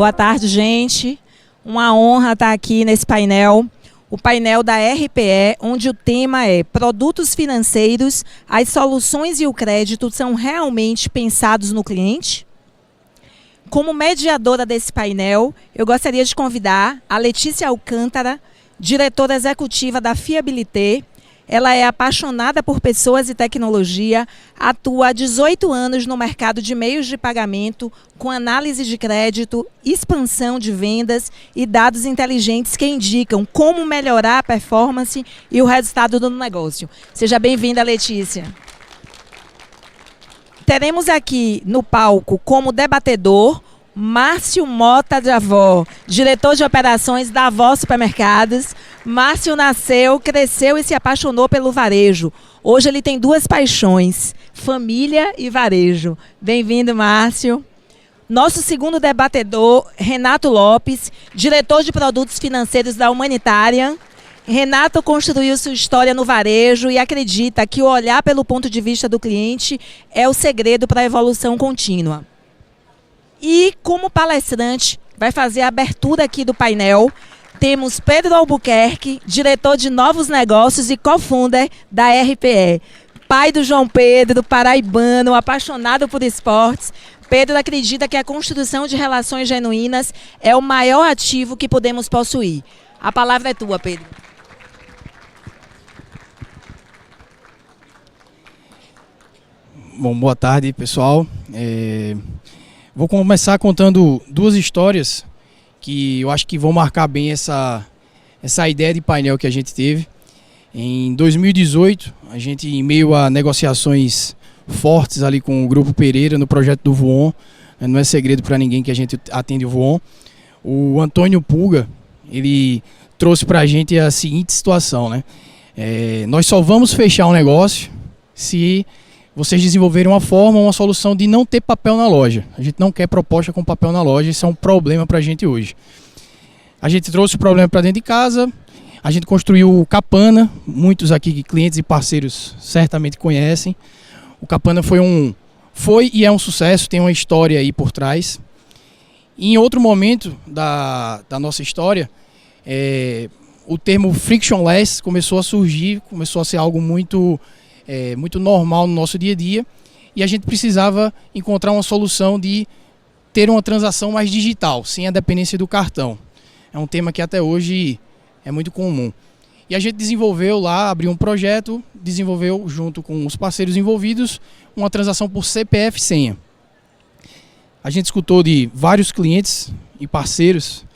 Boa tarde, gente. Uma honra estar aqui nesse painel, o painel da RPE, onde o tema é produtos financeiros, as soluções e o crédito são realmente pensados no cliente? Como mediadora desse painel, eu gostaria de convidar a Letícia Alcântara, diretora executiva da Fiabilité. Ela é apaixonada por pessoas e tecnologia, atua há 18 anos no mercado de meios de pagamento, com análise de crédito, expansão de vendas e dados inteligentes que indicam como melhorar a performance e o resultado do negócio. Seja bem-vinda, Letícia. Teremos aqui no palco como debatedor Márcio Mota de Avó, diretor de operações da Avó Supermercados. Márcio nasceu, cresceu e se apaixonou pelo varejo. Hoje ele tem duas paixões, família e varejo. Bem-vindo, Márcio. Nosso segundo debatedor, Renato Lopes, diretor de produtos financeiros da Humanitarian. Renato construiu sua história no varejo e acredita que o olhar pelo ponto de vista do cliente é o segredo para a evolução contínua. E como palestrante, vai fazer a abertura aqui do painel, temos Pedro Albuquerque, diretor de novos negócios e co-founder da RPE. Pai do João Pedro, paraibano, apaixonado por esportes. Pedro acredita que a construção de relações genuínas é o maior ativo que podemos possuir. A palavra é tua, Pedro. Bom, boa tarde, pessoal. Vou começar contando duas histórias que eu acho que vão marcar bem essa ideia de painel que a gente teve. Em 2018, a gente, em meio a negociações fortes ali com o Grupo Pereira no projeto do Voon, não é segredo para ninguém que a gente atende o Voon, o Antônio Pulga, ele trouxe para a gente a seguinte situação, né? Nós só vamos fechar um negócio se vocês desenvolverem uma forma, uma solução de não ter papel na loja. A gente não quer proposta com papel na loja, isso é um problema para a gente hoje. A gente trouxe o problema para dentro de casa, a gente construiu o Capana, muitos aqui, clientes e parceiros, certamente conhecem. O Capana foi e é um sucesso, tem uma história aí por trás. E em outro momento da nossa história, o termo frictionless começou a surgir, começou a ser algo muito normal no nosso dia a dia, e a gente precisava encontrar uma solução de ter uma transação mais digital, sem a dependência do cartão. É um tema que até hoje é muito comum. E a gente desenvolveu lá, abriu um projeto, desenvolveu junto com os parceiros envolvidos uma transação por CPF senha. A gente escutou de vários clientes e parceiros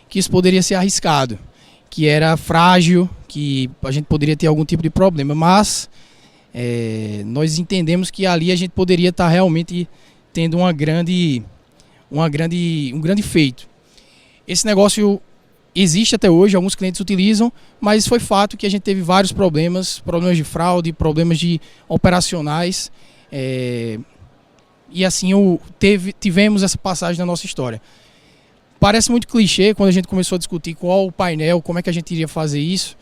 que isso poderia ser arriscado, que era frágil, que a gente poderia ter algum tipo de problema, mas nós entendemos que ali a gente poderia estar realmente tendo um grande feito. Esse negócio existe até hoje, alguns clientes utilizam, mas foi fato que a gente teve vários problemas de fraude, problemas operacionais, e assim tivemos essa passagem na nossa história. Parece muito clichê quando a gente começou a discutir qual o painel, como é que a gente iria fazer isso,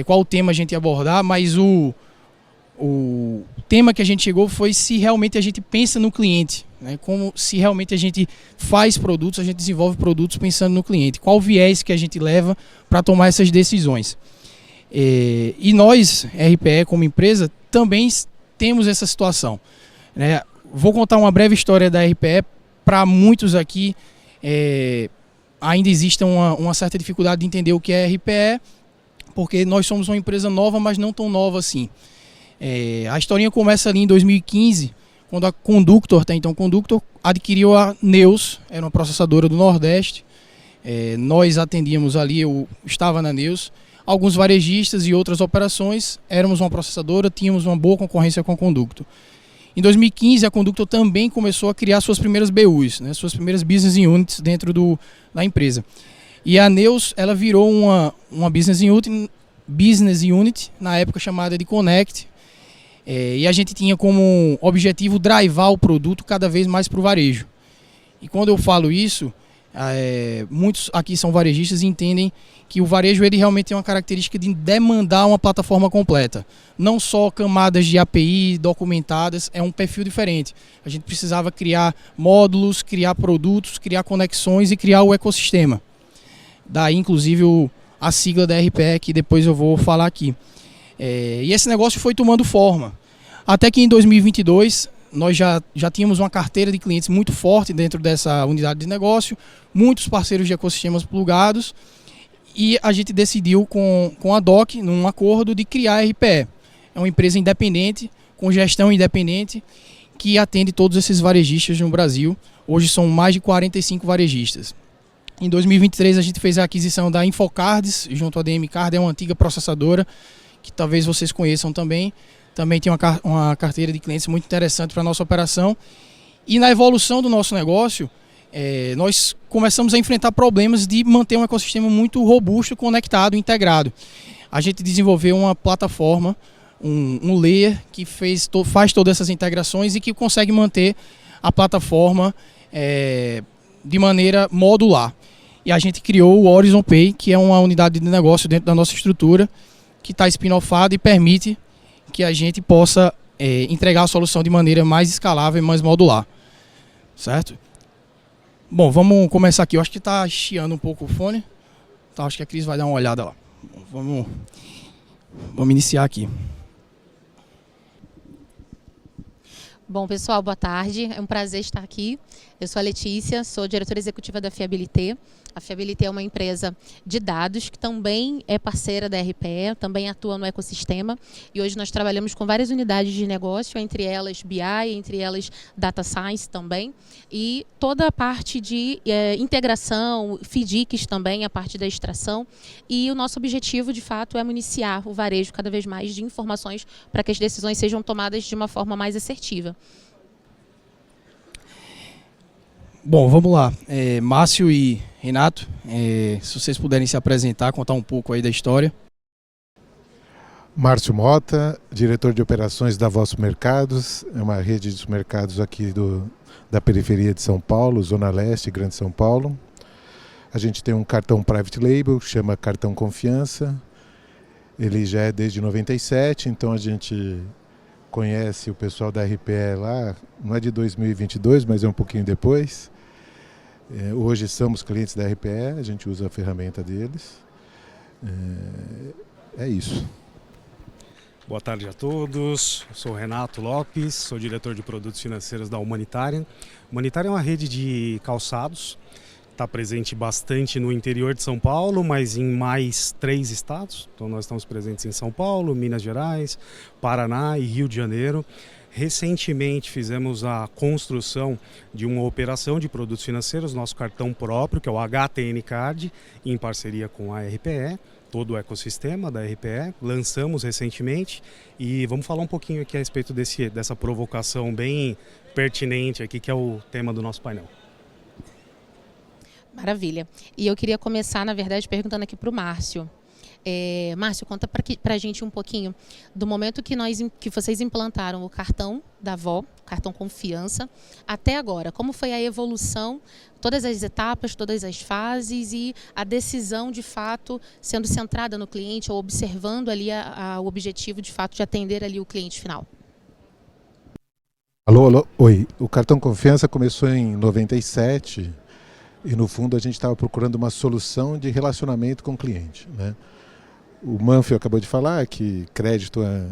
qual o tema a gente ia abordar, mas o tema que a gente chegou foi se realmente a gente pensa no cliente, né? Como se realmente a gente faz produtos, a gente desenvolve produtos pensando no cliente. Qual o viés que a gente leva para tomar essas decisões. E nós, RPE, como empresa, também temos essa situação, né? Vou contar uma breve história da RPE. Para muitos aqui, ainda existe uma certa dificuldade de entender o que é RPE, porque nós somos uma empresa nova, mas não tão nova assim. A historinha começa ali em 2015, quando a Conductor, até então Conductor, adquiriu a Neus, era uma processadora do Nordeste. Nós atendíamos ali, eu estava na Neus, alguns varejistas e outras operações, éramos uma processadora, tínhamos uma boa concorrência com a Conductor. Em 2015, a Conductor também começou a criar suas primeiras BUs, né, suas primeiras Business Units dentro da empresa. E a Neus, ela virou uma Business Unit, na época chamada de Connect, e a gente tinha como objetivo drivar o produto cada vez mais para o varejo. E quando eu falo isso, Muitos aqui são varejistas e entendem que o varejo ele realmente tem uma característica de demandar uma plataforma completa. Não só camadas de API documentadas, é um perfil diferente. A gente precisava criar módulos, criar produtos, criar conexões e criar o ecossistema. Daí, inclusive, a sigla da RPE, que depois eu vou falar aqui. E esse negócio foi tomando forma. Até que em 2022, nós já tínhamos uma carteira de clientes muito forte dentro dessa unidade de negócio, muitos parceiros de ecossistemas plugados, e a gente decidiu com a DOC, num acordo, de criar a RPE. É uma empresa independente, com gestão independente, que atende todos esses varejistas no Brasil. Hoje são mais de 45 varejistas. Em 2023 a gente fez a aquisição da Infocards, junto à DM Card, é uma antiga processadora, que talvez vocês conheçam também. Também tem uma carteira de clientes muito interessante para a nossa operação. E na evolução do nosso negócio, nós começamos a enfrentar problemas de manter um ecossistema muito robusto, conectado, integrado. A gente desenvolveu uma plataforma, um layer, que faz todas essas integrações e que consegue manter a plataforma de maneira modular. E a gente criou o Horizon Pay, que é uma unidade de negócio dentro da nossa estrutura, que está spin-offada e permite que a gente possa entregar a solução de maneira mais escalável e mais modular. Certo? Bom, vamos começar aqui. Eu acho que está chiando um pouco o fone. Então, acho que a Cris vai dar uma olhada lá. Vamos iniciar aqui. Bom, pessoal, boa tarde. É um prazer estar aqui. Eu sou a Letícia, sou diretora executiva da Fiabilité. A Fiabilité é uma empresa de dados que também é parceira da RPE, também atua no ecossistema. E hoje nós trabalhamos com várias unidades de negócio, entre elas BI, entre elas Data Science também. E toda a parte de integração, FDICs também, a parte da extração. E o nosso objetivo, de fato, é municiar o varejo cada vez mais de informações para que as decisões sejam tomadas de uma forma mais assertiva. Bom, vamos lá. Márcio e Renato, se vocês puderem se apresentar, contar um pouco aí da história. Márcio Mota, diretor de operações da Vosso Mercados, é uma rede de supermercados aqui da periferia de São Paulo, Zona Leste, Grande São Paulo. A gente tem um cartão Private Label, chama Cartão Confiança. Ele já é desde 97, então a gente conhece o pessoal da RPE lá, não é de 2022, mas é um pouquinho depois. Hoje somos clientes da RPE, a gente usa a ferramenta deles. É isso. Boa tarde a todos, eu sou Renato Lopes, sou diretor de produtos financeiros da Humanitarian. Humanitarian é uma rede de calçados, está presente bastante no interior de São Paulo, mas em mais 3 estados. Então nós estamos presentes em São Paulo, Minas Gerais, Paraná e Rio de Janeiro. Recentemente fizemos a construção de uma operação de produtos financeiros, nosso cartão próprio, que é o HTN Card, em parceria com a RPE, todo o ecossistema da RPE. Lançamos recentemente e vamos falar um pouquinho aqui a respeito dessa provocação bem pertinente aqui, que é o tema do nosso painel. Maravilha. E eu queria começar, na verdade, perguntando aqui para o Márcio. Márcio, conta para a gente um pouquinho do momento que vocês implantaram o cartão da Vó, cartão Confiança, até agora. Como foi a evolução, todas as etapas, todas as fases e a decisão, de fato, sendo centrada no cliente ou observando ali o objetivo, de fato, de atender ali o cliente final? Alô, oi. O cartão Confiança começou em 97 e, no fundo, a gente estava procurando uma solução de relacionamento com o cliente, né? O Manfio acabou de falar que crédito é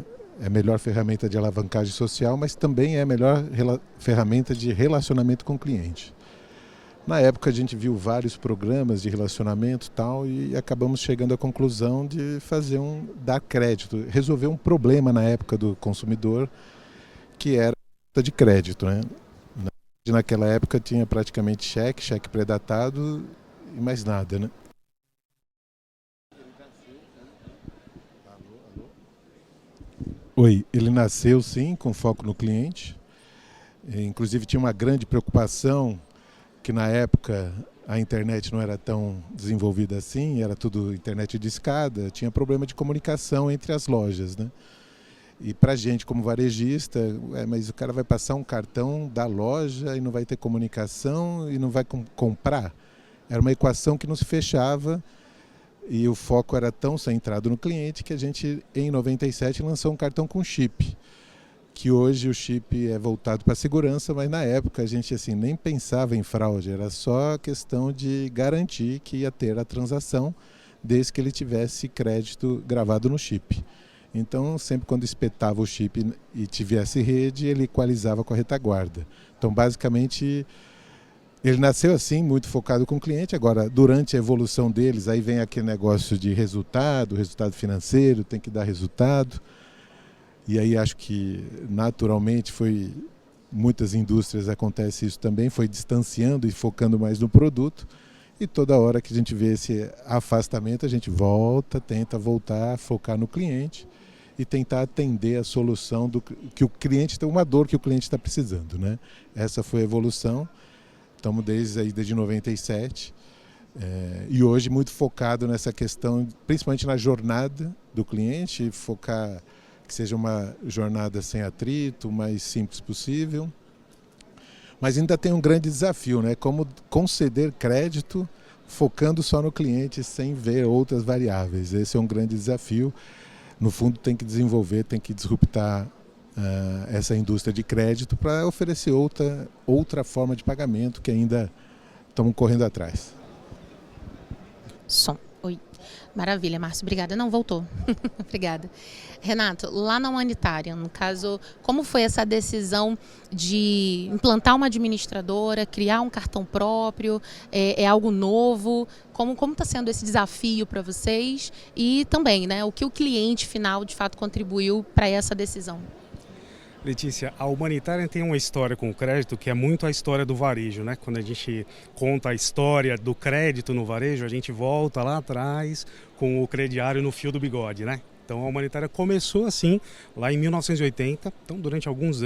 a melhor ferramenta de alavancagem social, mas também é a melhor ferramenta de relacionamento com o cliente. Na época a gente viu vários programas de relacionamento e tal, e acabamos chegando à conclusão de dar crédito, resolver um problema na época do consumidor, que era a de crédito, né? Naquela época tinha praticamente cheque pré-datado e mais nada, né? Oi, ele nasceu sim, com foco no cliente. Inclusive tinha uma grande preocupação que na época a internet não era tão desenvolvida assim, era tudo internet de escada, tinha problema de comunicação entre as lojas, né? E pra gente como varejista, mas o cara vai passar um cartão da loja e não vai ter comunicação e não vai comprar. Era uma equação que não se fechava e o foco era tão centrado no cliente que a gente, em 97, lançou um cartão com chip, que hoje o chip é voltado para a segurança, mas na época a gente assim, nem pensava em fraude, era só a questão de garantir que ia ter a transação desde que ele tivesse crédito gravado no chip. Então, sempre quando espetava o chip e tivesse rede, ele equalizava com a retaguarda. Então, basicamente, ele nasceu assim, muito focado com o cliente. Agora, durante a evolução deles, aí vem aquele negócio de resultado financeiro, tem que dar resultado. E aí acho que, naturalmente, muitas indústrias acontece isso também, foi distanciando e focando mais no produto. E toda hora que a gente vê esse afastamento, a gente tenta voltar, focar no cliente e tentar atender a solução que o cliente tem, uma dor que o cliente está precisando, né? Essa foi a evolução. Estamos desde 97 e hoje muito focado nessa questão, principalmente na jornada do cliente, focar que seja uma jornada sem atrito, o mais simples possível. Mas ainda tem um grande desafio, né? Como conceder crédito focando só no cliente sem ver outras variáveis. Esse é um grande desafio. No fundo, tem que desenvolver, tem que disruptar essa indústria de crédito para oferecer outra forma de pagamento que ainda estamos correndo atrás. Oi. Maravilha, Márcio. Obrigada. Não, voltou. Obrigada. Renato, lá na Humanitarian, no caso, como foi essa decisão de implantar uma administradora, criar um cartão próprio? É algo novo? Como está sendo esse desafio para vocês? E também, né, o que o cliente final, de fato, contribuiu para essa decisão? Letícia, a Humanitarian tem uma história com o crédito que é muito a história do varejo, né? Quando a gente conta a história do crédito no varejo, a gente volta lá atrás com o crediário no fio do bigode, né? Então a Humanitarian começou assim, lá em 1980, então durante alguns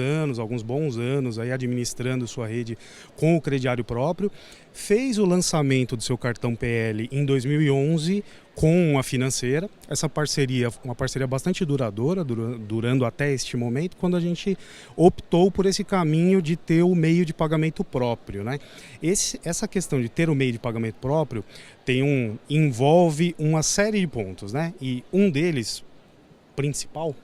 bons anos, aí administrando sua rede com o crediário próprio, fez o lançamento do seu cartão PL em 2011 com a financeira, essa parceria, uma parceria bastante duradoura, durando até este momento, quando a gente optou por esse caminho de ter o meio de pagamento próprio, né? Essa questão de ter o meio de pagamento próprio envolve uma série de pontos, né? E um deles, principal,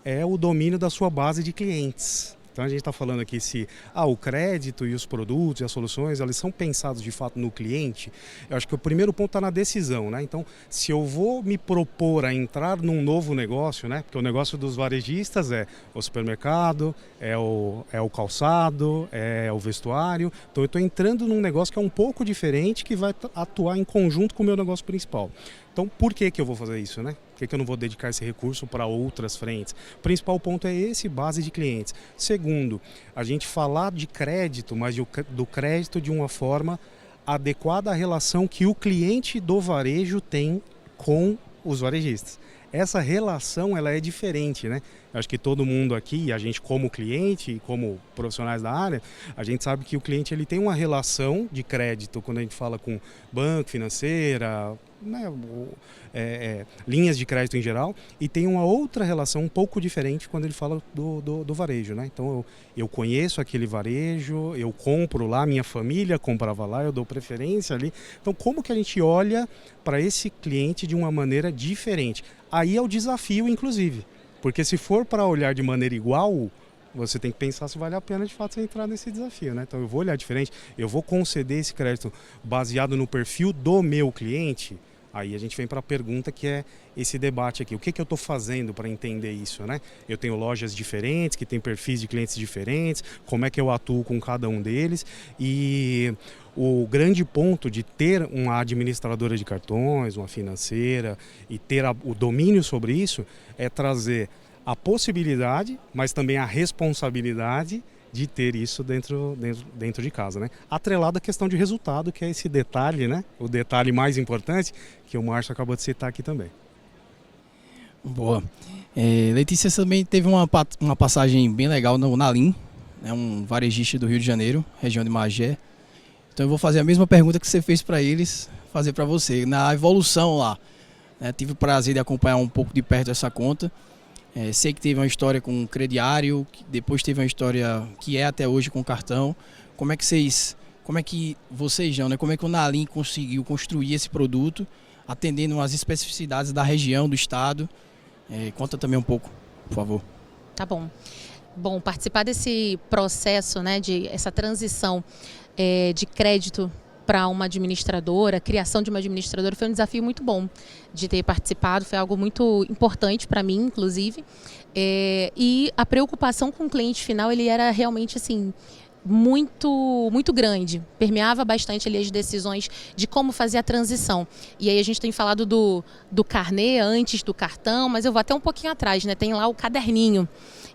é o domínio da sua base de clientes. Então a gente está falando aqui se o crédito e os produtos e as soluções, eles são pensados de fato no cliente. Eu acho que o primeiro ponto está na decisão, né? Então, se eu vou me propor a entrar num novo negócio, né? Porque o negócio dos varejistas é o supermercado, é o calçado, é o vestuário. Então eu estou entrando num negócio que é um pouco diferente, que vai atuar em conjunto com o meu negócio principal. Então, por que eu vou fazer isso, né? Por que eu não vou dedicar esse recurso para outras frentes? O principal ponto é esse, base de clientes. Segundo, a gente falar de crédito, mas do crédito de uma forma adequada à relação que o cliente do varejo tem com os varejistas. Essa relação, ela é diferente, né? Eu acho que todo mundo aqui, a gente como cliente e como profissionais da área, a gente sabe que o cliente ele tem uma relação de crédito quando a gente fala com banco, financeira, né, linhas de crédito em geral, e tem uma outra relação um pouco diferente quando ele fala do varejo, né? Então eu conheço aquele varejo, eu compro lá, minha família comprava lá, eu dou preferência ali. Então como que a gente olha para esse cliente de uma maneira diferente? Aí é o desafio, inclusive, porque se for para olhar de maneira igual, você tem que pensar se vale a pena de fato você entrar nesse desafio, né? Então eu vou olhar diferente, eu vou conceder esse crédito baseado no perfil do meu cliente. Aí a gente vem para a pergunta que é esse debate aqui. O que eu estou fazendo para entender isso, né? Eu tenho lojas diferentes, que têm perfis de clientes diferentes, como é que eu atuo com cada um deles. E o grande ponto de ter uma administradora de cartões, uma financeira, e ter o domínio sobre isso, é trazer a possibilidade, mas também a responsabilidade de ter isso dentro de casa, né? Atrelado à questão de resultado, que é esse detalhe, né? O detalhe mais importante, que o Márcio acabou de citar aqui também. Boa. Letícia também teve uma passagem bem legal no Nalim, né? Um varejista do Rio de Janeiro, região de Magé. Então eu vou fazer a mesma pergunta que você fez para eles, fazer para você. Na evolução lá, né? Tive o prazer de acompanhar um pouco de perto essa conta. Sei que teve uma história com o crediário, depois teve uma história que é até hoje com o cartão. Como é que vocês como é que vocês, né? Como é que o Nalim conseguiu construir esse produto, atendendo às especificidades da região, do estado. Conta também um pouco, por favor. Tá bom. Bom, participar desse processo, né, essa transição de crédito para uma administradora, a criação de uma administradora, foi um desafio muito bom de ter participado, foi algo muito importante para mim, inclusive. E a preocupação com o cliente final, ele era realmente assim, muito grande, permeava bastante ali as decisões de como fazer a transição. E aí a gente tem falado do carnê antes do cartão, mas eu vou até um pouquinho atrás, né? Tem lá o caderninho.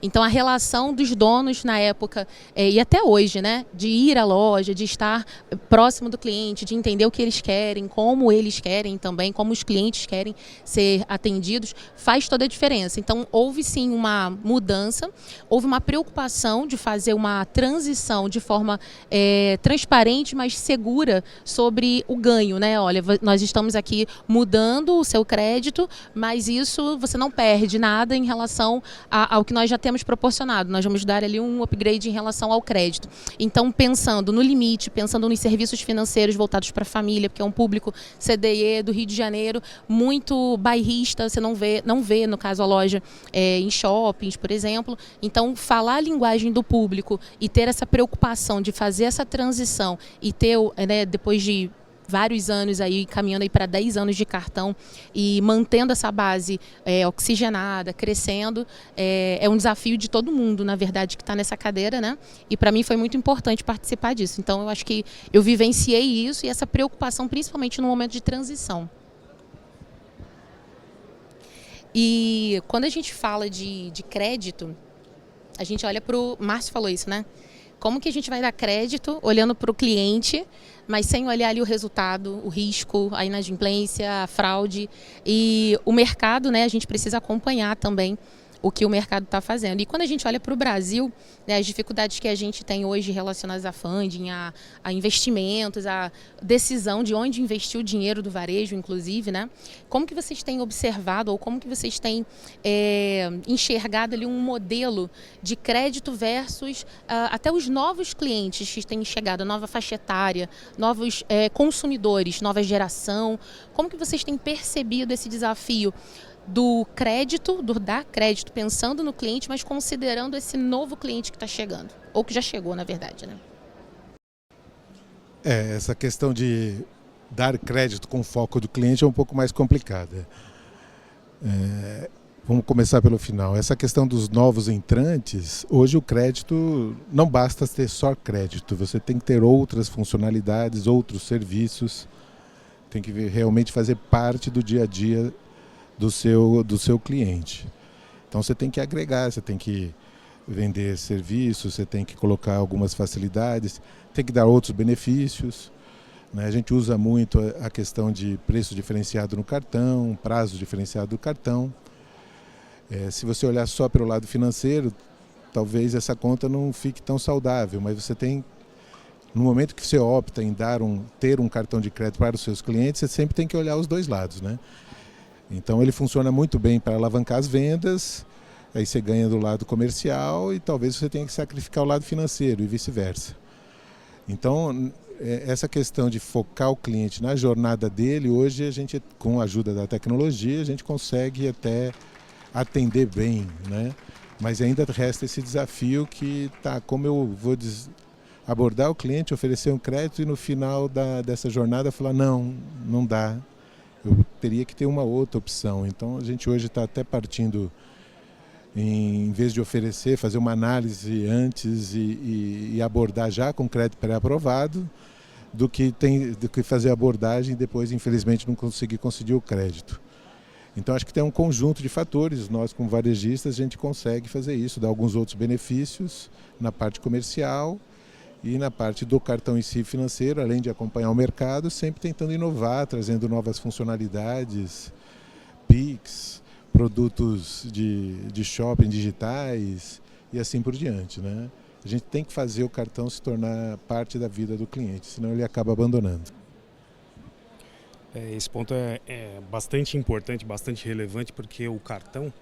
Então a relação dos donos na época e até hoje, né, de ir à loja, de estar próximo do cliente, de entender o que eles querem, como eles querem também, como os clientes querem ser atendidos, faz toda a diferença. Então houve sim uma mudança, houve uma preocupação de fazer uma transição de forma transparente, mas segura sobre o ganho, né? Olha, nós estamos aqui mudando o seu crédito, mas isso você não perde nada em relação ao que nós já temos proporcionado. Nós vamos dar ali um upgrade em relação ao crédito. Então, pensando no limite, pensando nos serviços financeiros voltados para a família, porque é um público CDE do Rio de Janeiro muito bairrista, você não vê, no caso, a loja em shoppings, por exemplo. Então, falar a linguagem do público e ter essa preocupação de fazer essa transição e ter, né, depois de vários anos aí, caminhando aí para 10 anos de cartão e mantendo essa base oxigenada, crescendo, é um desafio de todo mundo, na verdade, que está nessa cadeira, né? E para mim foi muito importante participar disso. Então eu acho que eu vivenciei isso e essa preocupação, principalmente no momento de transição. E quando a gente fala de crédito, a gente olha para o... Márcio falou isso, né? Como que a gente vai dar crédito olhando para o cliente, mas sem olhar ali o resultado, o risco, a inadimplência, a fraude e o mercado, né? A gente precisa acompanhar também o que o mercado está fazendo. E quando a gente olha para o Brasil, né, as dificuldades que a gente tem hoje relacionadas a funding, a investimentos, a decisão de onde investir o dinheiro do varejo, inclusive, né? Como que vocês têm observado ou como que vocês têm enxergado ali um modelo de crédito versus até os novos clientes que têm chegado, a nova faixa etária, novos consumidores, nova geração? Como que vocês têm percebido esse desafio do crédito, do dar crédito pensando no cliente, mas considerando esse novo cliente que está chegando, ou que já chegou, na verdade, né? Essa questão de dar crédito com foco do cliente é um pouco mais complicada. Vamos começar pelo final. Essa questão dos novos entrantes, hoje o crédito não basta ter só crédito, você tem que ter outras funcionalidades, outros serviços, tem que realmente fazer parte do dia a dia do seu cliente. Então você tem que agregar, você tem que vender serviços, você tem que colocar algumas facilidades, tem que dar outros benefícios, né? A gente usa muito a questão de preço diferenciado no cartão, prazo diferenciado do cartão. Se você olhar só pelo lado financeiro, talvez essa conta não fique tão saudável, mas você tem, no momento que você opta em ter um cartão de crédito para os seus clientes, você sempre tem que olhar os dois lados, né? Então ele funciona muito bem para alavancar as vendas, aí você ganha do lado comercial e talvez você tenha que sacrificar o lado financeiro e vice-versa. Então essa questão de focar o cliente na jornada dele, hoje a gente, com a ajuda da tecnologia, a gente consegue até atender bem, né? Mas ainda resta esse desafio que como eu vou abordar o cliente, oferecer um crédito e no final dessa jornada falar não dá. Eu teria que ter uma outra opção. Então a gente hoje está até partindo, em vez de oferecer, fazer uma análise antes e abordar já com crédito pré-aprovado, do que fazer a abordagem e depois, infelizmente, não conseguir o crédito. Então acho que tem um conjunto de fatores. Nós, como varejistas, a gente consegue fazer isso, dar alguns outros benefícios na parte comercial e na parte do cartão em si financeiro, além de acompanhar o mercado, sempre tentando inovar, trazendo novas funcionalidades, Pix, produtos de shopping digitais e assim por diante, né? A gente tem que fazer o cartão se tornar parte da vida do cliente, senão ele acaba abandonando. Esse ponto é bastante importante, bastante relevante, porque o cartão,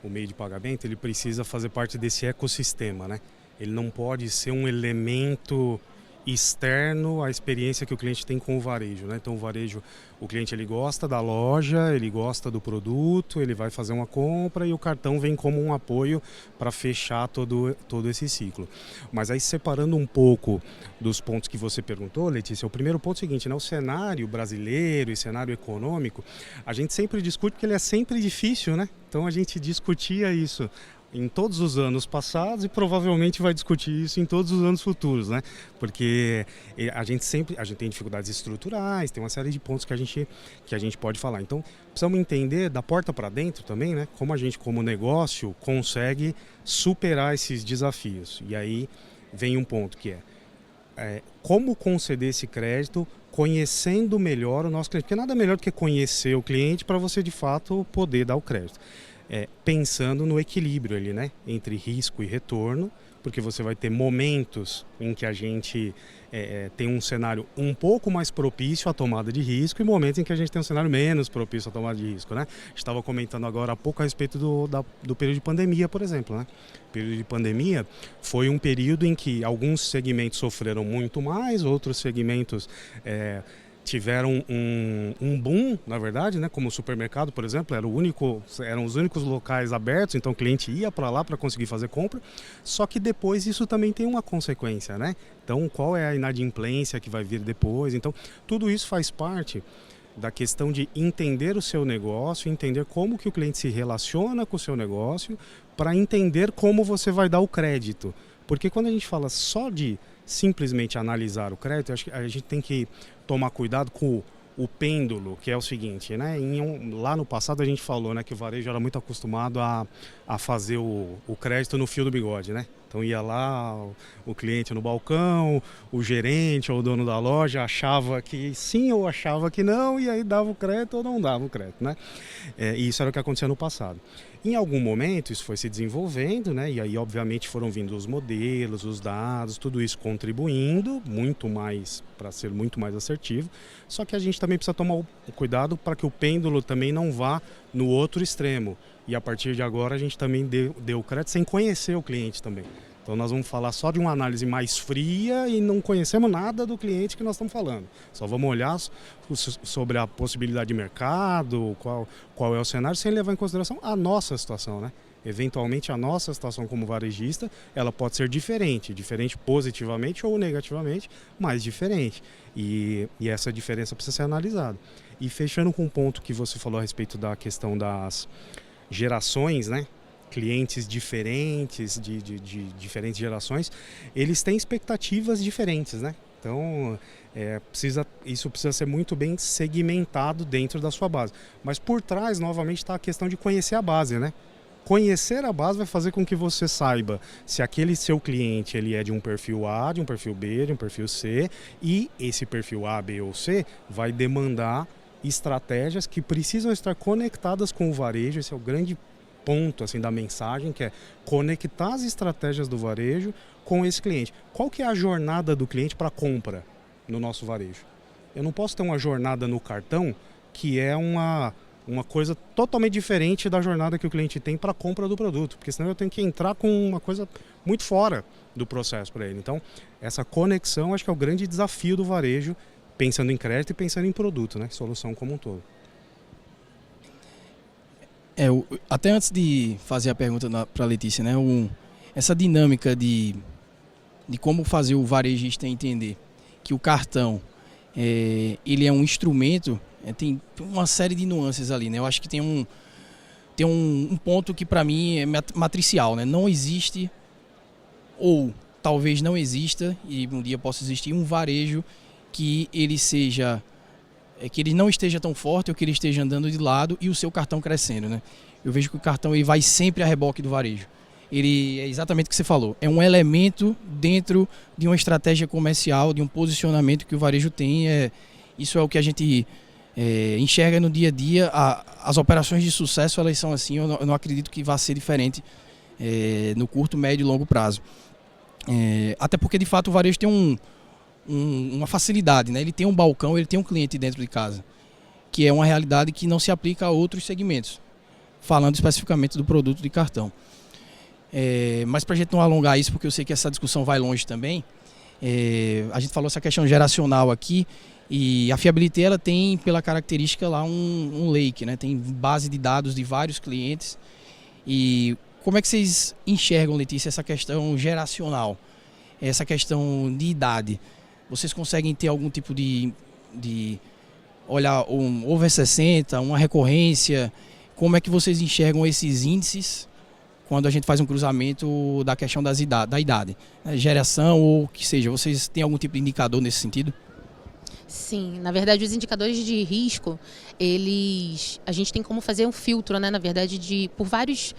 o meio de pagamento, ele precisa fazer parte desse ecossistema, né? Ele não pode ser um elemento externo à experiência que o cliente tem com o varejo, né? Então o varejo, o cliente ele gosta da loja, ele gosta do produto, ele vai fazer uma compra e o cartão vem como um apoio para fechar todo esse ciclo. Mas aí separando um pouco dos pontos que você perguntou, Letícia, o primeiro ponto é o seguinte, né? O cenário brasileiro e cenário econômico, a gente sempre discute porque ele é sempre difícil, né? Então a gente discutia isso em todos os anos passados e provavelmente vai discutir isso em todos os anos futuros, né? Porque a gente tem dificuldades estruturais, tem uma série de pontos que a gente pode falar. Então, precisamos entender da porta para dentro também, né? Como a gente, como negócio, consegue superar esses desafios. E aí vem um ponto que é como conceder esse crédito conhecendo melhor o nosso cliente. Porque nada melhor do que conhecer o cliente para você, de fato, poder dar o crédito. Pensando no equilíbrio ali, né, entre risco e retorno, porque você vai ter momentos em que a gente tem um cenário um pouco mais propício à tomada de risco e momentos em que a gente tem um cenário menos propício à tomada de risco, né? A gente estava comentando agora há pouco a respeito do período de pandemia, por exemplo, né? O período de pandemia foi um período em que alguns segmentos sofreram muito mais, outros segmentos tiveram um boom, na verdade, né? Como o supermercado, por exemplo, eram os únicos locais abertos, então o cliente ia para lá para conseguir fazer compra, só que depois isso também tem uma consequência, né? Então, qual é a inadimplência que vai vir depois? Então, tudo isso faz parte da questão de entender o seu negócio, entender como que o cliente se relaciona com o seu negócio, para entender como você vai dar o crédito. Porque quando a gente fala só de simplesmente analisar o crédito, acho que a gente tem que tomar cuidado com o pêndulo, que é o seguinte, né? Lá no passado a gente falou, né, que o varejo era muito acostumado a fazer o crédito no fio do bigode, né? Então ia lá o cliente no balcão, o gerente ou o dono da loja achava que sim ou achava que não, e aí dava o crédito ou não dava o crédito, né? E isso era o que acontecia no passado. Em algum momento isso foi se desenvolvendo, né? E aí obviamente foram vindo os modelos, os dados, tudo isso contribuindo muito mais para ser muito mais assertivo. Só que a gente também precisa tomar cuidado para que o pêndulo também não vá no outro extremo. E a partir de agora a gente também deu crédito sem conhecer o cliente também. Então nós vamos falar só de uma análise mais fria e não conhecemos nada do cliente que nós estamos falando. Só vamos olhar sobre a possibilidade de mercado, qual é o cenário, sem levar em consideração a nossa situação, né? Eventualmente a nossa situação como varejista, ela pode ser diferente positivamente ou negativamente, mas diferente. E essa diferença precisa ser analisada. E fechando com um ponto que você falou a respeito da questão das gerações, né? Clientes diferentes, de diferentes gerações, eles têm expectativas diferentes, né? Então, isso precisa ser muito bem segmentado dentro da sua base. Mas por trás, novamente, está a questão de conhecer a base, né? Conhecer a base vai fazer com que você saiba se aquele seu cliente ele é de um perfil A, de um perfil B, de um perfil C, e esse perfil A, B ou C vai demandar estratégias que precisam estar conectadas com o varejo. Esse é o grande ponto assim, da mensagem, que é conectar as estratégias do varejo com esse cliente. Qual que é a jornada do cliente para compra no nosso varejo? Eu não posso ter uma jornada no cartão que é uma coisa totalmente diferente da jornada que o cliente tem para a compra do produto, porque senão eu tenho que entrar com uma coisa muito fora do processo para ele. Então, essa conexão acho que é o grande desafio do varejo, pensando em crédito e pensando em produto, né? Solução como um todo. Até antes de fazer a pergunta para a Letícia, né, essa dinâmica de como fazer o varejista entender que o cartão ele é um instrumento, tem uma série de nuances ali, né? Eu acho que tem um ponto que para mim é matricial, né? Não existe, ou talvez não exista, e um dia possa existir, um varejo que ele seja... que ele não esteja tão forte ou que ele esteja andando de lado e o seu cartão crescendo, né? Eu vejo que o cartão ele vai sempre a reboque do varejo. Ele é exatamente o que você falou, é um elemento dentro de uma estratégia comercial, de um posicionamento que o varejo tem. Isso é o que a gente enxerga no dia a dia. As operações de sucesso, elas são assim, eu não acredito que vá ser diferente no curto, médio e longo prazo. Até porque, de fato, o varejo tem uma facilidade, né? Ele tem um balcão, ele tem um cliente dentro de casa, que é uma realidade que não se aplica a outros segmentos, falando especificamente do produto de cartão. Mas para a gente não alongar isso, porque eu sei que essa discussão vai longe também, A gente falou essa questão geracional aqui, e a Fiabilité ela tem pela característica lá um lake, né? Tem base de dados de vários clientes. E como é que vocês enxergam, Letícia, essa questão geracional, essa questão de idade? Vocês conseguem ter algum tipo de olhar um over 60, uma recorrência? Como é que vocês enxergam esses índices quando a gente faz um cruzamento da questão da idade? Geração ou o que seja, vocês têm algum tipo de indicador nesse sentido? Sim, na verdade os indicadores de risco, a gente tem como fazer um filtro, né, na verdade, de várias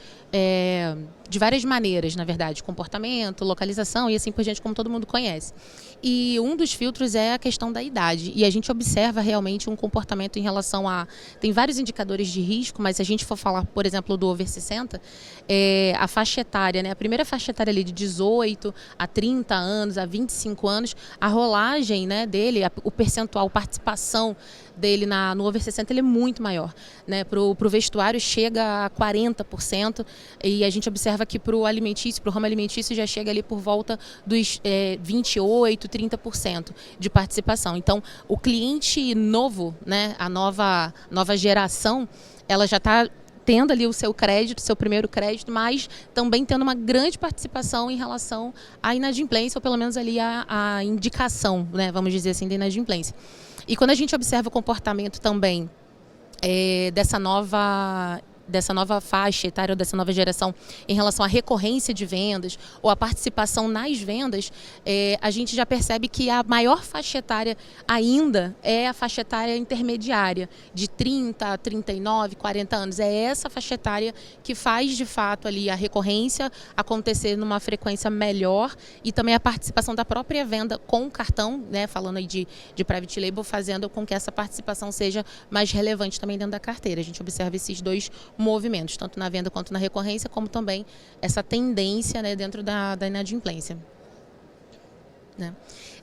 maneiras, na verdade, comportamento, localização e assim por diante, como todo mundo conhece. E um dos filtros é a questão da idade, e a gente observa realmente um comportamento em relação tem vários indicadores de risco, mas se a gente for falar, por exemplo, do over 60, a faixa etária, né, a primeira faixa etária ali de 18 a 30 anos, a 25 anos, a rolagem, né, dele, o percentual, a participação dele no over 60 ele é muito maior, né? Pro vestuário chega a 40%, e a gente observa que pro ramo alimentício já chega ali por volta dos 28, 30% de participação. Então, o cliente novo, né, a nova geração, ela já está tendo ali o seu crédito, seu primeiro crédito, mas também tendo uma grande participação em relação à inadimplência, ou pelo menos ali a indicação, né, vamos dizer assim, da inadimplência. E quando a gente observa o comportamento também dessa nova faixa etária, ou dessa nova geração, em relação à recorrência de vendas ou à participação nas vendas, a gente já percebe que a maior faixa etária ainda é a faixa etária intermediária, de 30 a 39, 40 anos. É essa faixa etária que faz, de fato, ali a recorrência acontecer numa frequência melhor, e também a participação da própria venda com o cartão, né, falando aí de private label, fazendo com que essa participação seja mais relevante também dentro da carteira. A gente observa esses dois movimentos, tanto na venda quanto na recorrência, como também essa tendência, né, dentro da inadimplência. Né?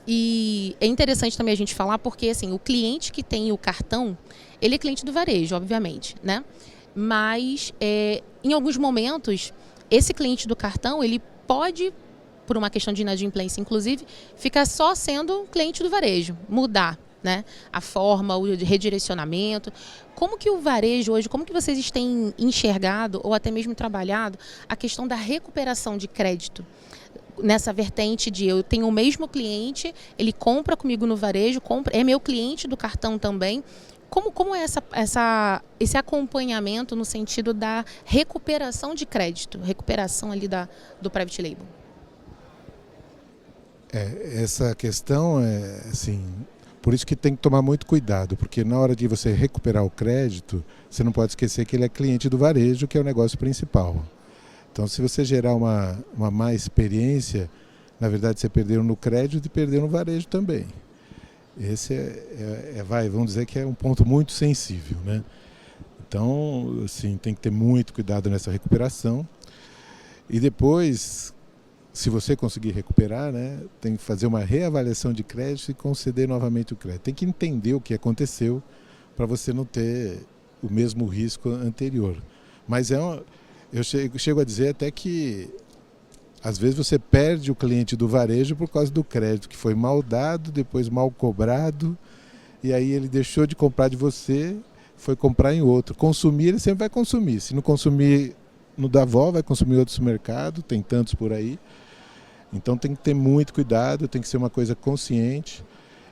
E é interessante também a gente falar porque assim, o cliente que tem o cartão, ele é cliente do varejo, obviamente, né? Mas em alguns momentos, esse cliente do cartão, ele pode, por uma questão de inadimplência, inclusive, ficar só sendo cliente do varejo, mudar, né, a forma, o redirecionamento. Como que o varejo hoje, como que vocês têm enxergado ou até mesmo trabalhado a questão da recuperação de crédito? Nessa vertente de eu tenho o mesmo cliente, ele compra comigo no varejo, é meu cliente do cartão também. Como é esse acompanhamento no sentido da recuperação de crédito, recuperação ali do private label? Essa questão é assim... Por isso que tem que tomar muito cuidado, porque na hora de você recuperar o crédito, você não pode esquecer que ele é cliente do varejo, que é o negócio principal. Então, se você gerar uma má experiência, na verdade você perdeu no crédito e perdeu no varejo também. Esse vamos dizer que é um ponto muito sensível, né? Então, assim, tem que ter muito cuidado nessa recuperação. E depois, se você conseguir recuperar, né, tem que fazer uma reavaliação de crédito e conceder novamente o crédito. Tem que entender o que aconteceu para você não ter o mesmo risco anterior. Mas eu chego a dizer até que às vezes você perde o cliente do varejo por causa do crédito, que foi mal dado, depois mal cobrado, e aí ele deixou de comprar de você, foi comprar em outro. Consumir, ele sempre vai consumir. Se não consumir no Davó, vai consumir em outros mercados, tem tantos por aí. Então tem que ter muito cuidado, tem que ser uma coisa consciente.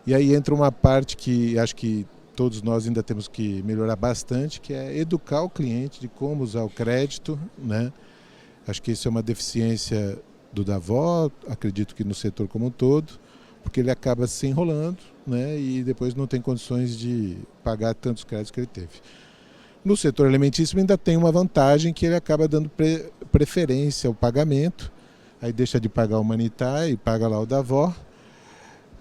E aí entra uma parte que acho que todos nós ainda temos que melhorar bastante, que é educar o cliente de como usar o crédito, né? Acho que isso é uma deficiência do Davó, acredito que no setor como um todo, porque ele acaba se enrolando, né? E depois não tem condições de pagar tantos créditos que ele teve. No setor alimentício ainda tem uma vantagem, que ele acaba dando preferência ao pagamento, aí deixa de pagar o Humanitar e paga lá o Davó,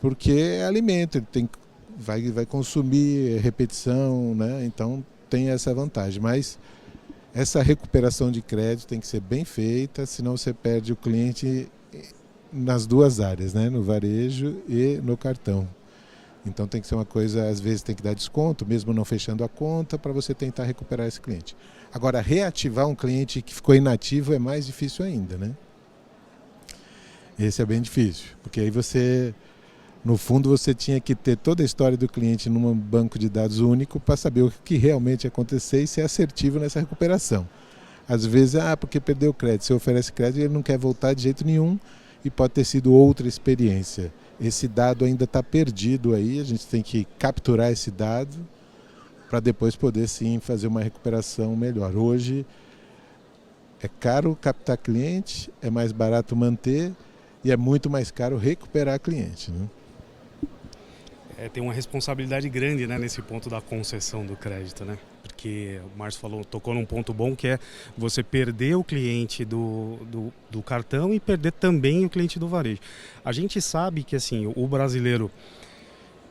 porque é alimento, ele vai consumir repetição, né? Então tem essa vantagem. Mas essa recuperação de crédito tem que ser bem feita, senão você perde o cliente nas duas áreas, né? No varejo e no cartão. Então tem que ser uma coisa, às vezes tem que dar desconto, mesmo não fechando a conta, para você tentar recuperar esse cliente. Agora, reativar um cliente que ficou inativo é mais difícil ainda, né? Esse é bem difícil, porque aí você, no fundo, você tinha que ter toda a história do cliente num banco de dados único para saber o que realmente ia acontecer e ser assertivo nessa recuperação. Às vezes, porque perdeu o crédito, você oferece crédito e ele não quer voltar de jeito nenhum e pode ter sido outra experiência. Esse dado ainda está perdido aí, a gente tem que capturar esse dado para depois poder sim fazer uma recuperação melhor. Hoje é caro captar cliente, é mais barato manter e é muito mais caro recuperar cliente, né? Tem uma responsabilidade grande, né, nesse ponto da concessão do crédito, né? Porque o Márcio tocou num ponto bom, que é você perder o cliente do cartão e perder também o cliente do varejo. A gente sabe que assim, o brasileiro,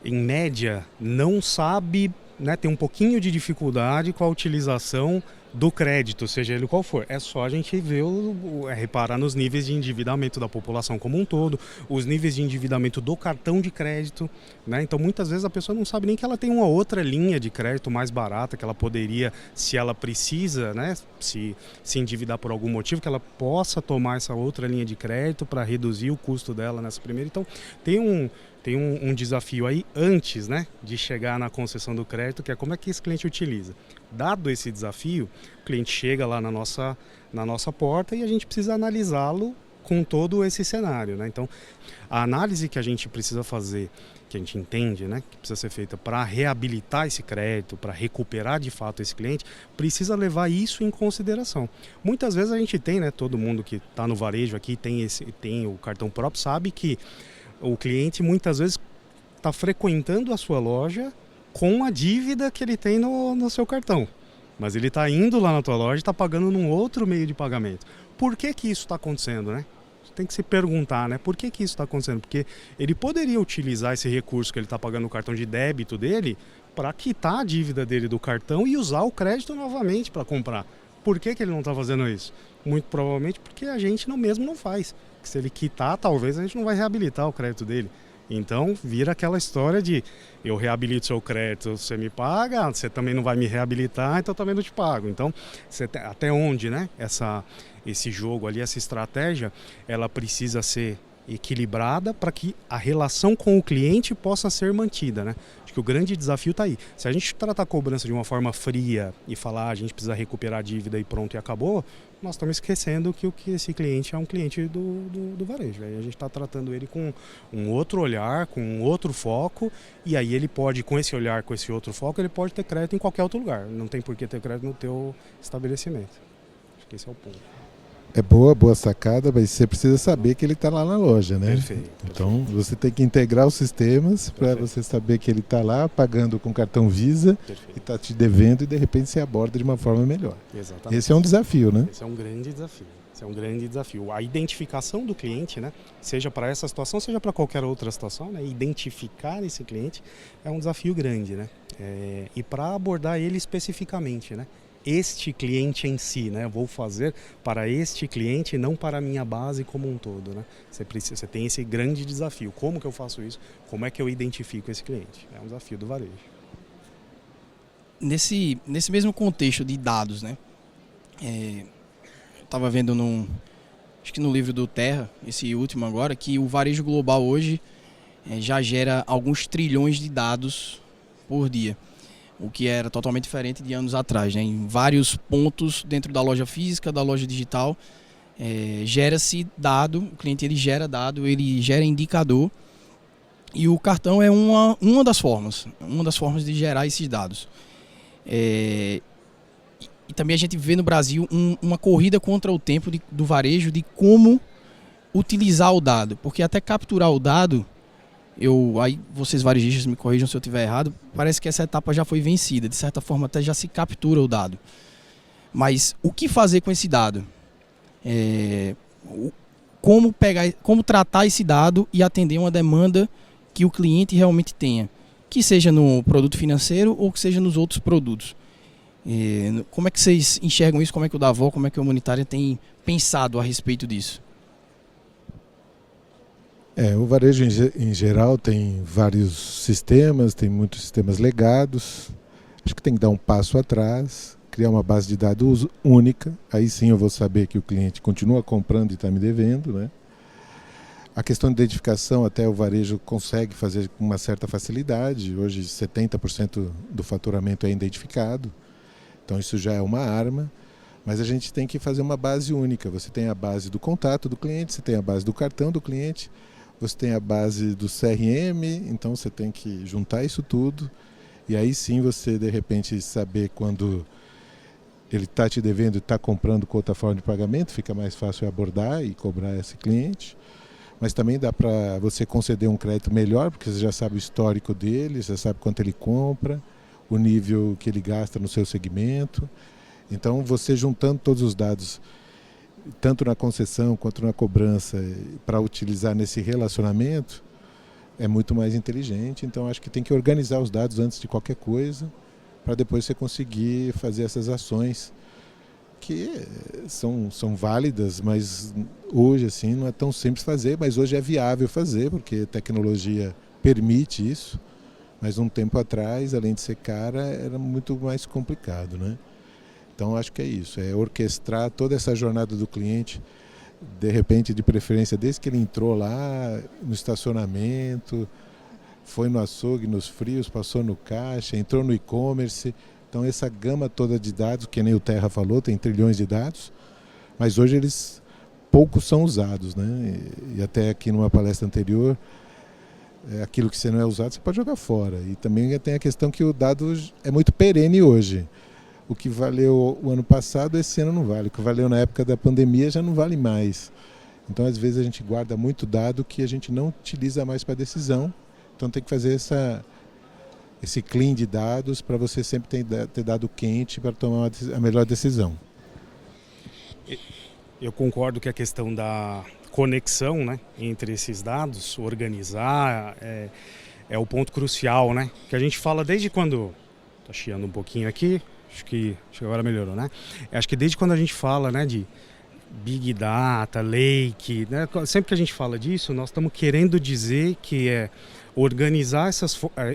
em média, não sabe, né, tem um pouquinho de dificuldade com a utilização do crédito, seja ele qual for. É só a gente ver, reparar nos níveis de endividamento da população como um todo, os níveis de endividamento do cartão de crédito, né? Então muitas vezes a pessoa não sabe nem que ela tem uma outra linha de crédito mais barata, que ela poderia, se ela precisa, né, se endividar por algum motivo, que ela possa tomar essa outra linha de crédito para reduzir o custo dela nessa primeira. Então tem um desafio aí antes, né, de chegar na concessão do crédito, que é como é que esse cliente utiliza. Dado esse desafio, o cliente chega lá na nossa porta e a gente precisa analisá-lo com todo esse cenário, né? Então, a análise que a gente precisa fazer, que a gente entende, né, que precisa ser feita para reabilitar esse crédito, para recuperar de fato esse cliente, precisa levar isso em consideração. Muitas vezes a gente tem, né, todo mundo que está no varejo aqui tem o cartão próprio, sabe que o cliente muitas vezes está frequentando a sua loja com a dívida que ele tem no seu cartão. Mas ele está indo lá na tua loja e está pagando num outro meio de pagamento. Por que isso está acontecendo, né? Tem que se perguntar, né? Por que isso está acontecendo? Porque ele poderia utilizar esse recurso que ele está pagando no cartão de débito dele para quitar a dívida dele do cartão e usar o crédito novamente para comprar. Por que ele não está fazendo isso? Muito provavelmente porque a gente mesmo não faz. Se ele quitar, talvez a gente não vai reabilitar o crédito dele. Então vira aquela história de eu reabilito seu crédito, você me paga, você também não vai me reabilitar, então eu também não te pago. Então até onde, né, esse jogo ali, essa estratégia, ela precisa ser equilibrada para que a relação com o cliente possa ser mantida, né? Acho que o grande desafio está aí. Se a gente tratar a cobrança de uma forma fria e falar a gente precisa recuperar a dívida e pronto e acabou, nós estamos esquecendo que esse cliente é um cliente do varejo. Aí a gente está tratando ele com um outro olhar, com um outro foco, e aí ele pode, com esse olhar, com esse outro foco, ele pode ter crédito em qualquer outro lugar. Não tem por que ter crédito no teu estabelecimento. Acho que esse é o ponto. É boa sacada, mas você precisa saber que ele está lá na loja, né? Perfeito. Então você tem que integrar os sistemas para você saber que ele está lá pagando com cartão Visa. Perfeito. E está te devendo e de repente você aborda de uma forma melhor. Exatamente. Esse é um desafio, né? Esse é um grande desafio. Esse é um grande desafio. A identificação do cliente, né? Seja para essa situação, seja para qualquer outra situação, né? Identificar esse cliente é um desafio grande, né? E para abordar ele especificamente, né? Este cliente em si, né? Vou fazer para este cliente e não para a minha base como um todo, né? Você tem esse grande desafio. Como que eu faço isso? Como é que eu identifico esse cliente? É um desafio do varejo. Nesse mesmo contexto de dados, né? Eu estava vendo acho que no livro do Terra, esse último agora, que o varejo global hoje já gera alguns trilhões de dados por dia. O que era totalmente diferente de anos atrás, né? Em vários pontos dentro da loja física, da loja digital, gera-se dado, o cliente ele gera dado, ele gera indicador, e o cartão é uma das formas de gerar esses dados. E também a gente vê no Brasil uma corrida contra o tempo do varejo de como utilizar o dado, porque até capturar o dado, aí vocês varejistas me corrijam se eu estiver errado, parece que essa etapa já foi vencida, de certa forma até já se captura o dado. Mas o que fazer com esse dado? Como tratar esse dado e atender uma demanda que o cliente realmente tenha, que seja no produto financeiro ou que seja nos outros produtos. Como é que vocês enxergam isso? Como é que o Davó, como é que a Humanitária tem pensado a respeito disso? O varejo em geral tem vários sistemas, tem muitos sistemas legados. Acho que tem que dar um passo atrás, criar uma base de dados única. Aí sim eu vou saber que o cliente continua comprando e está me devendo, né? A questão de identificação até o varejo consegue fazer com uma certa facilidade. Hoje 70% do faturamento é identificado, então isso já é uma arma. Mas a gente tem que fazer uma base única. Você tem a base do contato do cliente, você tem a base do cartão do cliente, você tem a base do CRM, então você tem que juntar isso tudo. E aí sim você, de repente, saber quando ele está te devendo e está comprando com outra forma de pagamento, fica mais fácil abordar e cobrar esse cliente. Mas também dá para você conceder um crédito melhor, porque você já sabe o histórico dele, você sabe quanto ele compra, o nível que ele gasta no seu segmento. Então, você juntando todos os dados, tanto na concessão quanto na cobrança, para utilizar nesse relacionamento, é muito mais inteligente. Então, acho que tem que organizar os dados antes de qualquer coisa, para depois você conseguir fazer essas ações que são válidas, mas hoje assim não é tão simples fazer, mas hoje é viável fazer, porque a tecnologia permite isso. Mas um tempo atrás, além de ser cara, era muito mais complicado, né? Então, acho que é isso, é orquestrar toda essa jornada do cliente, de repente, de preferência, desde que ele entrou lá no estacionamento, foi no açougue, nos frios, passou no caixa, entrou no e-commerce. Então, essa gama toda de dados, que nem o Terra falou, tem trilhões de dados, mas hoje eles poucos são usados, né? E até aqui numa palestra anterior, aquilo que você não é usado, você pode jogar fora. E também tem a questão que o dado é muito perene hoje. O que valeu o ano passado, esse ano não vale. O que valeu na época da pandemia já não vale mais. Então, às vezes, a gente guarda muito dado que a gente não utiliza mais para decisão. Então, tem que fazer esse clean de dados para você sempre ter dado quente para tomar a melhor decisão. Eu concordo que a questão da conexão, né, entre esses dados, organizar, é o ponto crucial, né? Que a gente fala desde quando... Está chiando um pouquinho aqui. Acho que agora melhorou, né? Acho que desde quando a gente fala, né, de Big Data, Lake, né, sempre que a gente fala disso, nós estamos querendo dizer que é organizar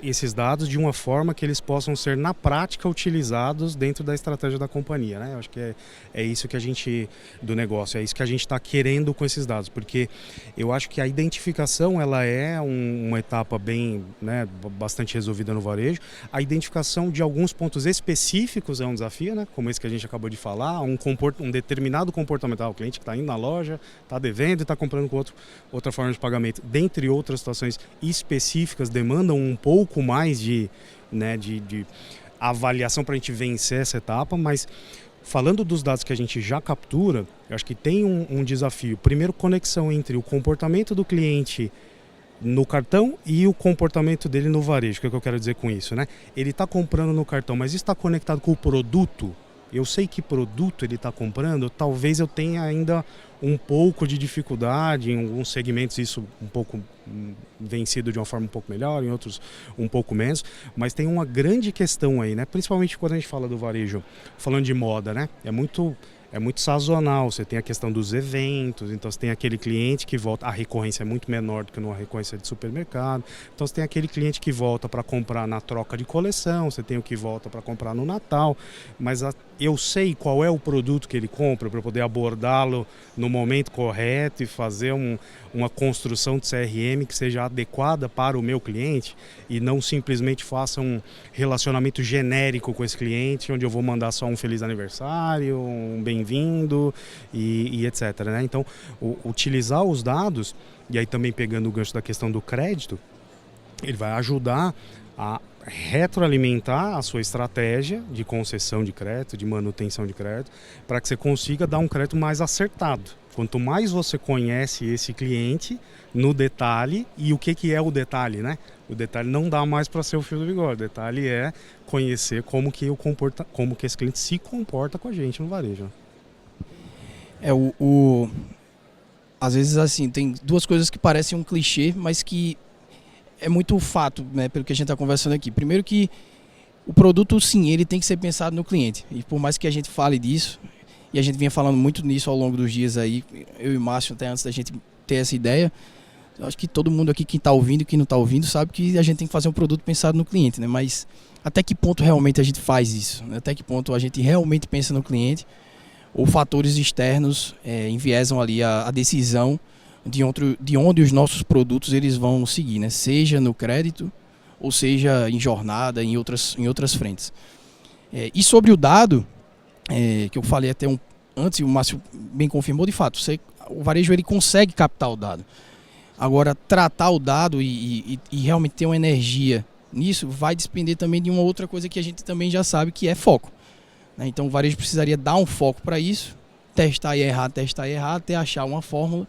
esses dados de uma forma que eles possam ser, na prática, utilizados dentro da estratégia da companhia, né? Eu acho que é isso que a gente, do negócio, é isso que a gente está querendo com esses dados, porque eu acho que a identificação, ela é uma etapa bem, né, bastante resolvida no varejo. A identificação de alguns pontos específicos é um desafio, né? Como esse que a gente acabou de falar, um determinado comportamental, o cliente que está indo na loja, está devendo e está comprando com outra forma de pagamento, dentre outras situações específicas, demandam um pouco mais de avaliação para a gente vencer essa etapa, mas falando dos dados que a gente já captura, eu acho que tem um desafio. Primeiro, conexão entre o comportamento do cliente no cartão e o comportamento dele no varejo. O que é que eu quero dizer com isso, né? Ele está comprando no cartão, mas está conectado com o produto. Eu sei que produto ele está comprando, talvez eu tenha ainda um pouco de dificuldade, em alguns segmentos isso um pouco vencido de uma forma um pouco melhor, em outros um pouco menos, mas tem uma grande questão aí, né? Principalmente quando a gente fala do varejo, falando de moda, né? É muito sazonal, você tem a questão dos eventos, então você tem aquele cliente que volta, a recorrência é muito menor do que numa recorrência de supermercado, então você tem aquele cliente que volta para comprar na troca de coleção, você tem o que volta para comprar no Natal, mas eu sei qual é o produto que ele compra para poder abordá-lo no momento correto e fazer uma construção de CRM que seja adequada para o meu cliente e não simplesmente faça um relacionamento genérico com esse cliente, onde eu vou mandar só um feliz aniversário, um bem-vindo e etc, né? Então, utilizar os dados, e aí também pegando o gancho da questão do crédito, ele vai ajudar a retroalimentar a sua estratégia de concessão de crédito, de manutenção de crédito, para que você consiga dar um crédito mais acertado. Quanto mais você conhece esse cliente no detalhe, e o que é o detalhe, né? O detalhe não dá mais para ser o fio do bigode, o detalhe é conhecer como que esse cliente se comporta com a gente no varejo. Às vezes, assim, tem duas coisas que parecem um clichê, mas que é muito fato, né, pelo que a gente está conversando aqui. Primeiro que o produto, sim, ele tem que ser pensado no cliente. E por mais que a gente fale disso, e a gente vinha falando muito nisso ao longo dos dias aí, eu e o Márcio, até antes da gente ter essa ideia, eu acho que todo mundo aqui, quem está ouvindo e quem não está ouvindo, sabe que a gente tem que fazer um produto pensado no cliente, né? Mas até que ponto realmente a gente faz isso? Né? Até que ponto a gente realmente pensa no cliente? Ou fatores externos enviesam ali a decisão de onde os nossos produtos eles vão seguir, né? Seja no crédito ou seja em jornada, em outras frentes. E sobre o dado, que eu falei até antes, o Márcio bem confirmou, de fato, o varejo ele consegue captar o dado. Agora, tratar o dado e realmente ter uma energia nisso vai depender também de uma outra coisa que a gente também já sabe, que é foco, né? Então o varejo precisaria dar um foco para isso, testar e errar, até achar uma fórmula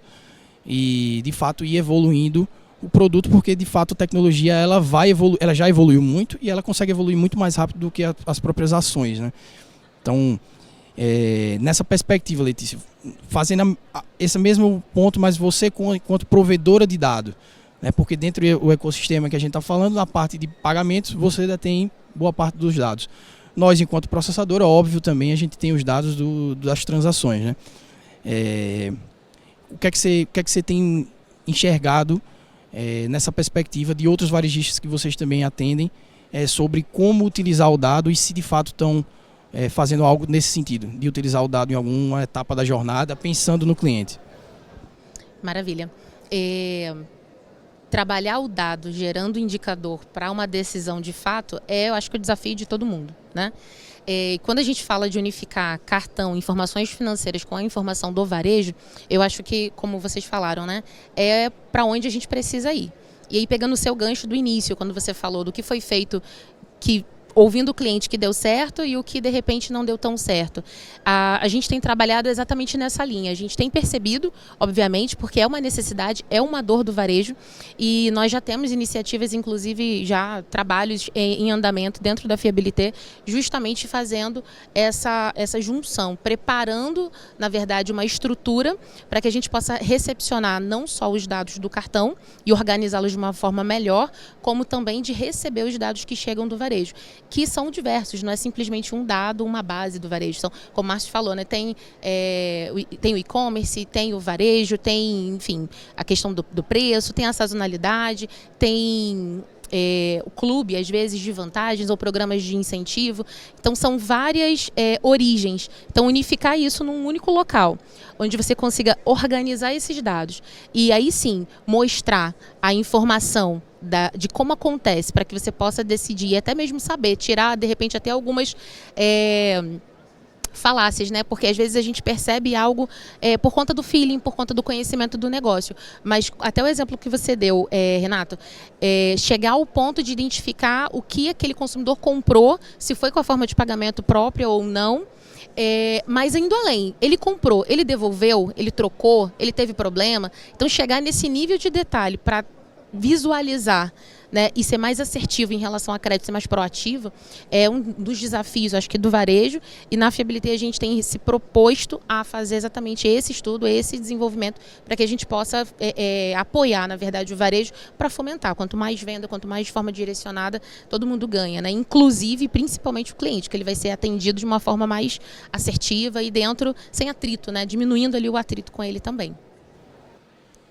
e de fato ir evoluindo o produto, porque de fato a tecnologia ela já evoluiu muito e ela consegue evoluir muito mais rápido do que as próprias ações, né? Então, nessa perspectiva, Letícia, fazendo esse mesmo ponto, mas você enquanto provedora de dados, né? Porque dentro do ecossistema que a gente está falando, na parte de pagamentos, você ainda tem boa parte dos dados. Nós, enquanto processadora, óbvio, também a gente tem os dados das transações, né? O que é que você tem enxergado nessa perspectiva de outros varejistas que vocês também atendem, sobre como utilizar o dado e se de fato estão fazendo algo nesse sentido, de utilizar o dado em alguma etapa da jornada, pensando no cliente? Maravilha. Trabalhar o dado gerando indicador para uma decisão de fato eu acho que é o desafio de todo mundo, né? Quando a gente fala de unificar cartão, informações financeiras com a informação do varejo, eu acho que, como vocês falaram, né, é para onde a gente precisa ir. E aí, pegando o seu gancho do início, quando você falou do que foi feito, ouvindo o cliente que deu certo e o que de repente não deu tão certo. A gente tem trabalhado exatamente nessa linha. A gente tem percebido, obviamente, porque é uma necessidade, é uma dor do varejo, e nós já temos iniciativas, inclusive já trabalhos em andamento dentro da Fiabilité, justamente fazendo essa junção, preparando, na verdade, uma estrutura para que a gente possa recepcionar não só os dados do cartão e organizá-los de uma forma melhor, como também de receber os dados que chegam do varejo, que são diversos, não é simplesmente um dado, uma base do varejo. São, como o Márcio falou, né, tem o e-commerce, tem o varejo, tem, enfim, a questão do preço, tem a sazonalidade, tem o clube, às vezes, de vantagens ou programas de incentivo. Então, são várias origens. Então, unificar isso num único local, onde você consiga organizar esses dados e aí sim mostrar a informação de como acontece, para que você possa decidir e até mesmo saber, tirar de repente até algumas falácias, né? Porque às vezes a gente percebe algo por conta do feeling, por conta do conhecimento do negócio. Mas até o exemplo que você deu, Renato, chegar ao ponto de identificar o que aquele consumidor comprou, se foi com a forma de pagamento própria ou não. Mas indo além, ele comprou, ele devolveu, ele trocou, ele teve problema. Então chegar nesse nível de detalhe para visualizar, né, e ser mais assertivo em relação a crédito, ser mais proativo, é um dos desafios, acho que, do varejo. E na Fiabilité a gente tem se proposto a fazer exatamente esse estudo, esse desenvolvimento, para que a gente possa apoiar, na verdade, o varejo para fomentar. Quanto mais venda, quanto mais de forma direcionada, todo mundo ganha, né? Inclusive, principalmente o cliente, que ele vai ser atendido de uma forma mais assertiva e dentro, sem atrito, né? Diminuindo ali o atrito com ele também.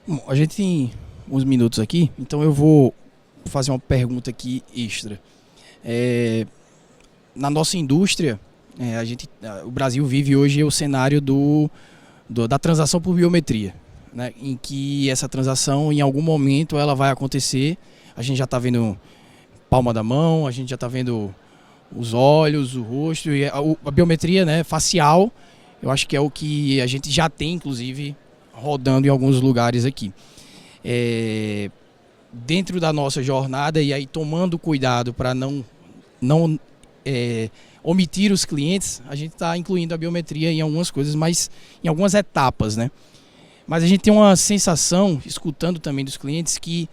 Bom, a gente tem uns minutos aqui, então eu vou fazer uma pergunta aqui extra. Na nossa indústria, o Brasil vive hoje o cenário da transação por biometria, né, em que essa transação, em algum momento, ela vai acontecer. A gente já está vendo palma da mão, a gente já está vendo os olhos, o rosto, e a biometria, né, facial, eu acho que é o que a gente já tem, inclusive, rodando em alguns lugares aqui. Dentro da nossa jornada, e aí tomando cuidado para não omitir os clientes, a gente está incluindo a biometria em algumas coisas, mas em algumas etapas, né? Mas a gente tem uma sensação, escutando também dos clientes, que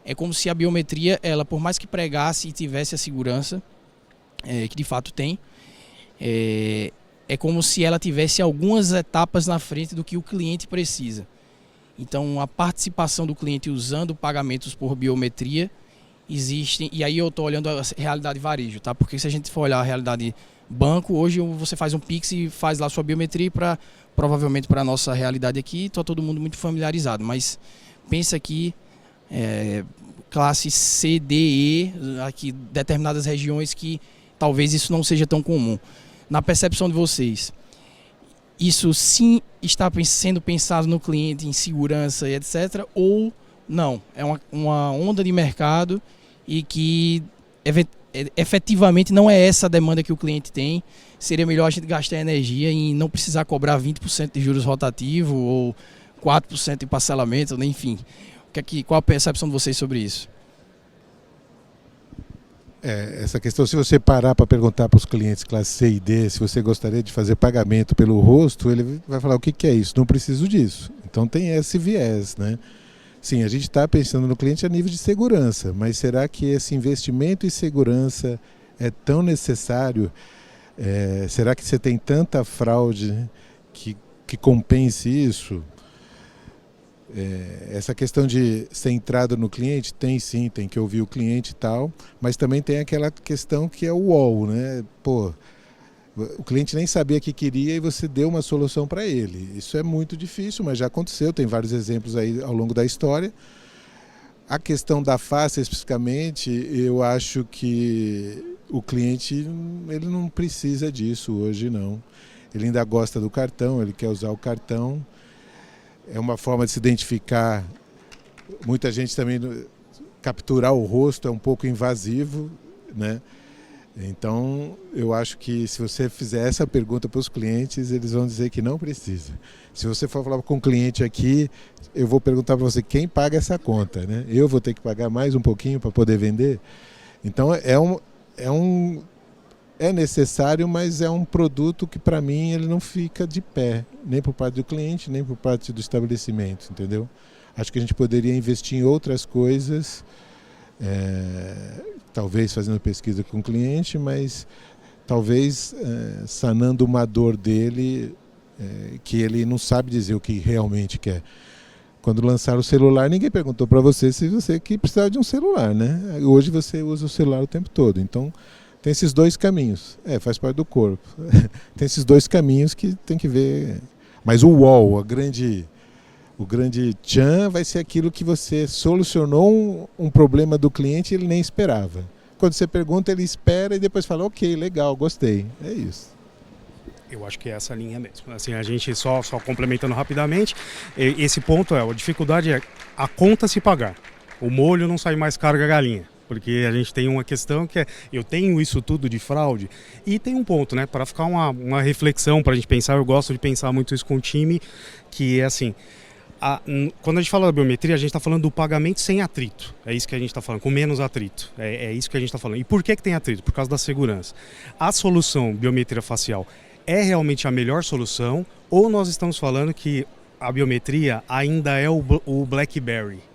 é como se a biometria, ela, por mais que pregasse e tivesse a segurança, que de fato tem, é como se ela tivesse algumas etapas na frente do que o cliente precisa. Então, a participação do cliente usando pagamentos por biometria existem, e aí eu estou olhando a realidade varejo, tá? Porque se a gente for olhar a realidade banco, hoje você faz um Pix e faz lá sua biometria, provavelmente para a nossa realidade aqui, está todo mundo muito familiarizado, mas pensa aqui, classe C, D, E, aqui determinadas regiões que talvez isso não seja tão comum. Na percepção de vocês, isso sim está sendo pensado no cliente em segurança e etc. Ou não, é uma onda de mercado e que efetivamente não é essa a demanda que o cliente tem. Seria melhor a gente gastar energia em não precisar cobrar 20% de juros rotativo ou 4% de parcelamento, enfim. Qual a percepção de vocês sobre isso? Essa questão, se você parar para perguntar para os clientes classe C e D se você gostaria de fazer pagamento pelo rosto, ele vai falar: o que é isso? Não preciso disso. Então tem esse viés, né? Sim, a gente está pensando no cliente a nível de segurança, mas será que esse investimento em segurança é tão necessário? Será que você tem tanta fraude, né, que compense isso? Essa questão de ser entrada no cliente, tem sim, tem que ouvir o cliente e tal, mas também tem aquela questão que é o wall, né? Pô, o cliente nem sabia o que queria e você deu uma solução para ele. Isso é muito difícil, mas já aconteceu, tem vários exemplos aí ao longo da história. A questão da face especificamente, eu acho que o cliente ele não precisa disso hoje, não. Ele ainda gosta do cartão, ele quer usar o cartão. É uma forma de se identificar. Muita gente também, capturar o rosto é um pouco invasivo, né? Então, eu acho que se você fizer essa pergunta para os clientes, eles vão dizer que não precisa. Se você for falar com um cliente aqui, eu vou perguntar para você quem paga essa conta, né? Eu vou ter que pagar mais um pouquinho para poder vender? Então, é necessário, mas é um produto que, para mim, ele não fica de pé, nem por parte do cliente, nem por parte do estabelecimento, entendeu? Acho que a gente poderia investir em outras coisas, talvez fazendo pesquisa com o cliente, mas talvez sanando uma dor dele, que ele não sabe dizer o que realmente quer. Quando lançaram o celular, ninguém perguntou para você se você que precisava de um celular, né? Hoje você usa o celular o tempo todo, então tem esses dois caminhos. Faz parte do corpo. Tem esses dois caminhos que tem que ver. Mas o wall, o grande tchan, vai ser aquilo que você solucionou um problema do cliente e ele nem esperava. Quando você pergunta, ele espera e depois fala: ok, legal, gostei. É isso. Eu acho que é essa linha mesmo. Assim, a gente só complementando rapidamente, esse ponto a dificuldade é a conta se pagar. O molho não sai mais caro que a galinha. Porque a gente tem uma questão que eu tenho isso tudo de fraude, e tem um ponto, né, para ficar uma reflexão, para a gente pensar, eu gosto de pensar muito isso com o time, que é assim, quando a gente fala da biometria, a gente está falando do pagamento sem atrito, é isso que a gente está falando, com menos atrito, é isso que a gente está falando. E por que tem atrito? Por causa da segurança. A solução biometria facial é realmente a melhor solução, ou nós estamos falando que a biometria ainda é o BlackBerry?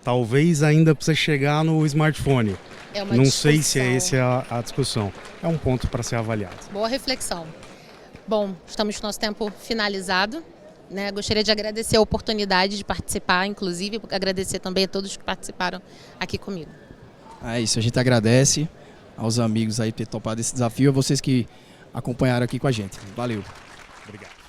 Talvez ainda precisa chegar no smartphone. Não sei se é essa a discussão. É um ponto para ser avaliado. Boa reflexão. Bom, estamos com o nosso tempo finalizado, né? Gostaria de agradecer a oportunidade de participar, inclusive agradecer também a todos que participaram aqui comigo. É isso, a gente agradece aos amigos aí por ter topado esse desafio, a vocês que acompanharam aqui com a gente. Valeu. Obrigado.